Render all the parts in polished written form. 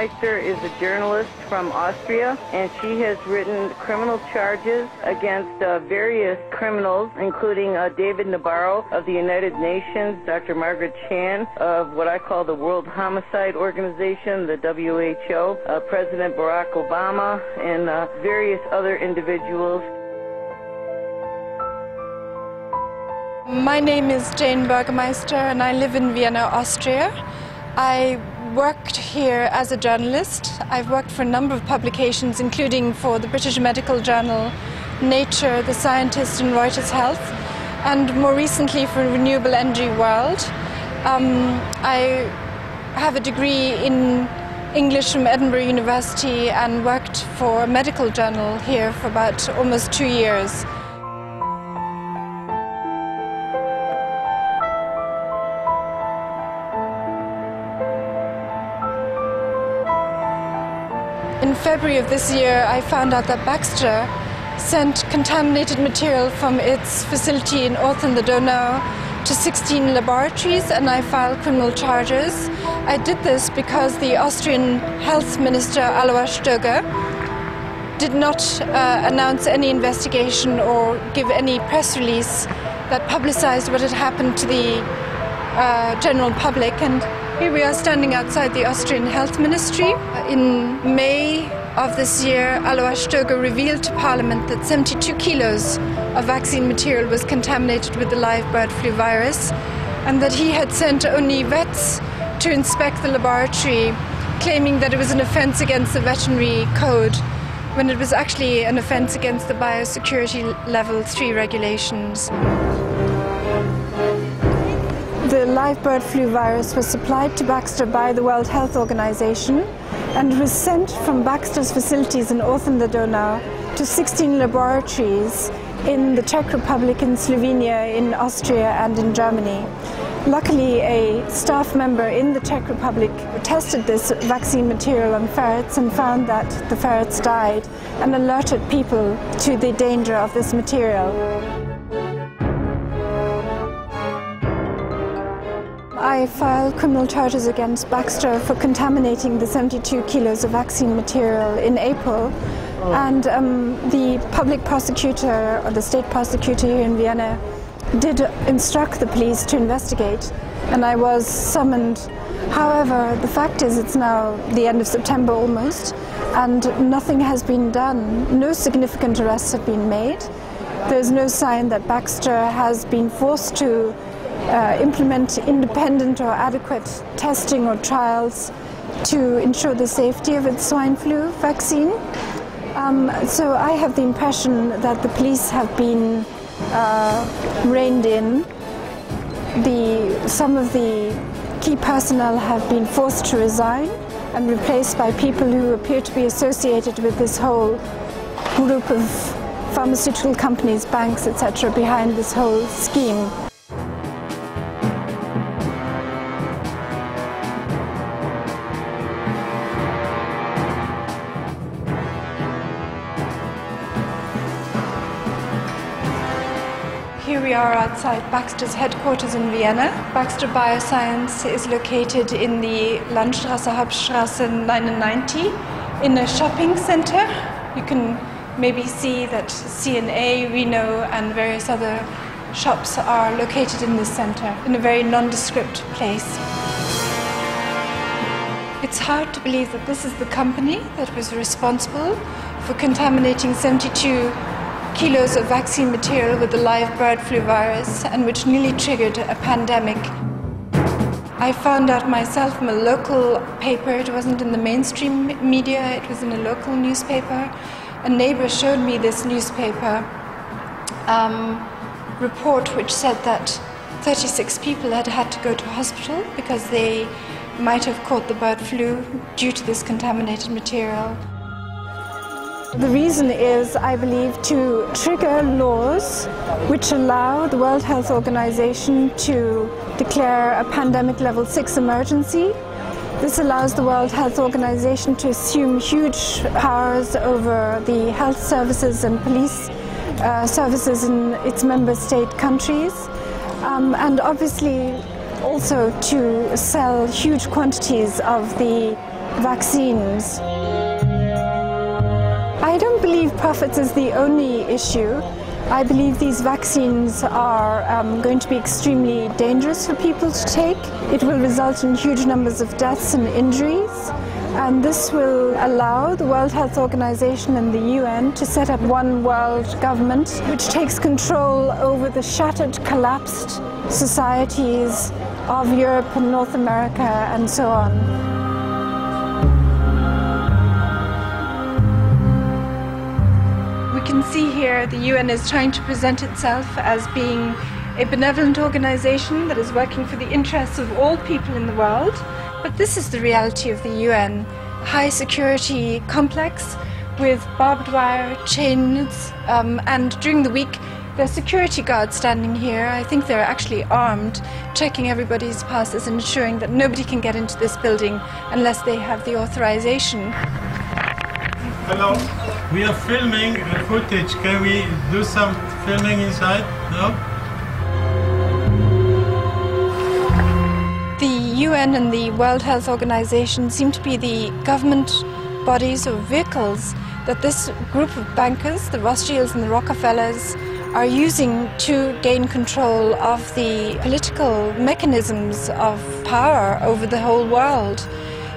Burgermeister is a journalist from Austria, and she has written criminal charges against various criminals, including David Nabarro of the United Nations, Dr. Margaret Chan of what I call the World Homicide Organization, the WHO, President Barack Obama, and various other individuals. My name is Jane Burgermeister and I live in Vienna, Austria. I worked here as a journalist. I've worked for a number of publications, including for the British medical journal Nature, The Scientist and Reuters Health, and more recently for Renewable Energy World. I have a degree in English from Edinburgh University and worked for a medical journal here for about almost 2 years. In February of this year, I found out that Baxter sent contaminated material from its facility in Orth-an-der-Donau to 16 laboratories, and I filed criminal charges. I did this because the Austrian Health Minister, Alois Stöger, did not announce any investigation or give any press release that publicized what had happened to the general public. And here we are standing outside the Austrian Health Ministry. In May of this year, Alois Stöger revealed to Parliament that 72 kilos of vaccine material was contaminated with the live bird flu virus, and that he had sent only vets to inspect the laboratory, claiming that it was an offence against the veterinary code, when it was actually an offence against the biosecurity level 3 regulations. The live bird flu virus was supplied to Baxter by the World Health Organization and was sent from Baxter's facilities in Orth-an-der-Donau to 16 laboratories in the Czech Republic, in Slovenia, in Austria and in Germany. Luckily, a staff member in the Czech Republic tested this vaccine material on ferrets and found that the ferrets died, and alerted people to the danger of this material. I filed criminal charges against Baxter for contaminating the 72 kilos of vaccine material in April, and the public prosecutor, or the state prosecutor here in Vienna, did instruct the police to investigate, and I was summoned. However, the fact is it's now the end of September almost, and nothing has been done. No significant arrests have been made. There's no sign that Baxter has been forced to implement independent or adequate testing or trials to ensure the safety of its swine flu vaccine. So I have the impression that the police have been reined in. Some of the key personnel have been forced to resign and replaced by people who appear to be associated with this whole group of pharmaceutical companies, banks, etc. behind this whole scheme. Here we are outside Baxter's headquarters in Vienna. Baxter Bioscience is located in the Landstraße, Hauptstraße 99, in a shopping center. You can maybe see that C&A, Reno and various other shops are located in this center, in a very nondescript place. It's hard to believe that this is the company that was responsible for contaminating 72 kilos of vaccine material with the live bird flu virus, and which nearly triggered a pandemic. I found out myself from a local paper. It wasn't in the mainstream media, it was in a local newspaper. A neighbor showed me this newspaper report which said that 36 people had had to go to hospital because they might have caught the bird flu due to this contaminated material. The reason is, I believe, to trigger laws which allow the World Health Organization to declare a pandemic level 6 emergency. This allows the World Health Organization to assume huge powers over the health services and police services in its member state countries, and obviously also to sell huge quantities of the vaccines. I don't believe profits is the only issue. I believe these vaccines are going to be extremely dangerous for people to take. It will result in huge numbers of deaths and injuries. And this will allow the World Health Organization and the UN to set up one world government which takes control over the shattered, collapsed societies of Europe and North America and so on. We can see here the UN is trying to present itself as being a benevolent organization that is working for the interests of all people in the world. But this is the reality of the UN. High security complex with barbed wire, chains, and during the week there are security guards standing here. I think they're actually armed, checking everybody's passes and ensuring that nobody can get into this building unless they have the authorization. Hello, we are filming footage. Can we do some filming inside? No? The UN and the World Health Organization seem to be the government bodies or vehicles that this group of bankers, the Rothschilds and the Rockefellers, are using to gain control of the political mechanisms of power over the whole world.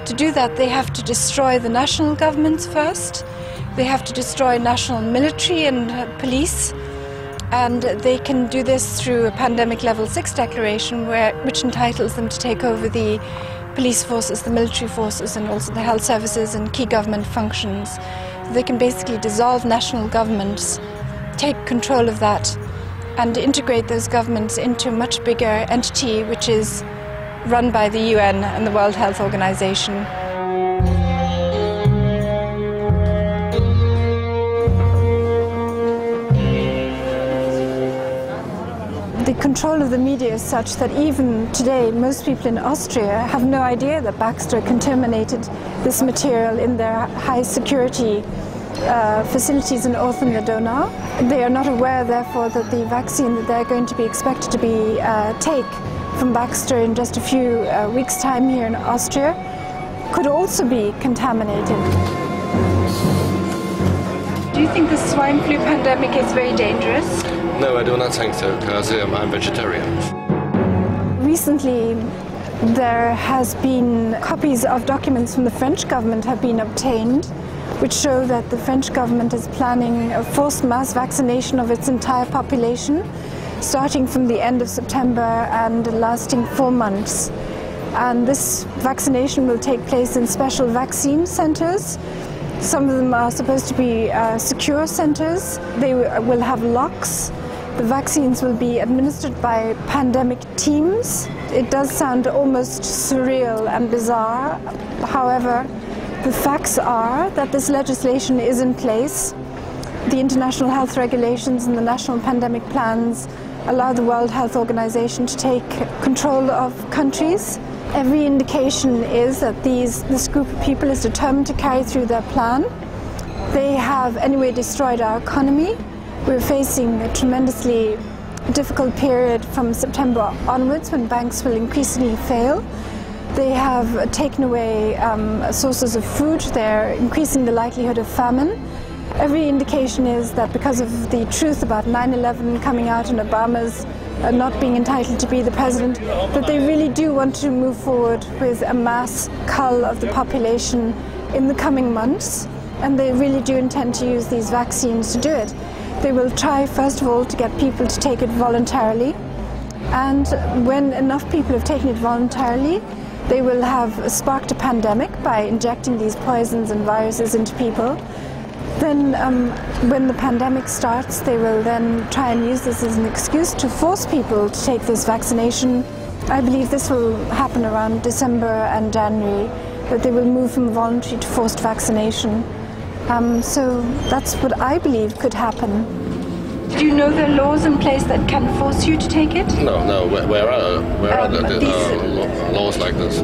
To do that, they have to destroy the national governments first. They have to destroy national military and police. And they can do this through a pandemic level 6 declaration which entitles them to take over the police forces, the military forces, and also the health services and key government functions. They can basically dissolve national governments, take control of that, and integrate those governments into a much bigger entity which is run by the UN and the World Health Organization. The control of the media is such that even today most people in Austria have no idea that Baxter contaminated this material in their high security facilities in Orthon the Donau. They are not aware therefore that the vaccine that they're going to be expected to be take from Baxter in just a few weeks' time here in Austria could also be contaminated. Do you think the swine flu pandemic is very dangerous? No, I do not think so, because I'm vegetarian. Recently, there has been copies of documents from the French government have been obtained, which show that the French government is planning a forced mass vaccination of its entire population, starting from the end of September and lasting 4 months. And this vaccination will take place in special vaccine centers. Some of them are supposed to be secure centers. They will have locks. The vaccines will be administered by pandemic teams. It does sound almost surreal and bizarre. However, the facts are that this legislation is in place. The international health regulations and the national pandemic plans allow the World Health Organization to take control of countries. Every indication is that this group of people is determined to carry through their plan. They have anyway destroyed our economy. We're facing a tremendously difficult period from September onwards when banks will increasingly fail. They have taken away sources of food. They're increasing the likelihood of famine. Every indication is that because of the truth about 9/11 coming out and Obama's not being entitled to be the president, that they really do want to move forward with a mass cull of the population in the coming months, and they really do intend to use these vaccines to do it. They will try, first of all, to get people to take it voluntarily, and when enough people have taken it voluntarily, they will have sparked a pandemic by injecting these poisons and viruses into people. Then when the pandemic starts, they will then try and use this as an excuse to force people to take this vaccination. I believe this will happen around December and January, that they will move from voluntary to forced vaccination. So that's what I believe could happen. Do you know there are laws in place that can force you to take it? No. Where are the laws like this?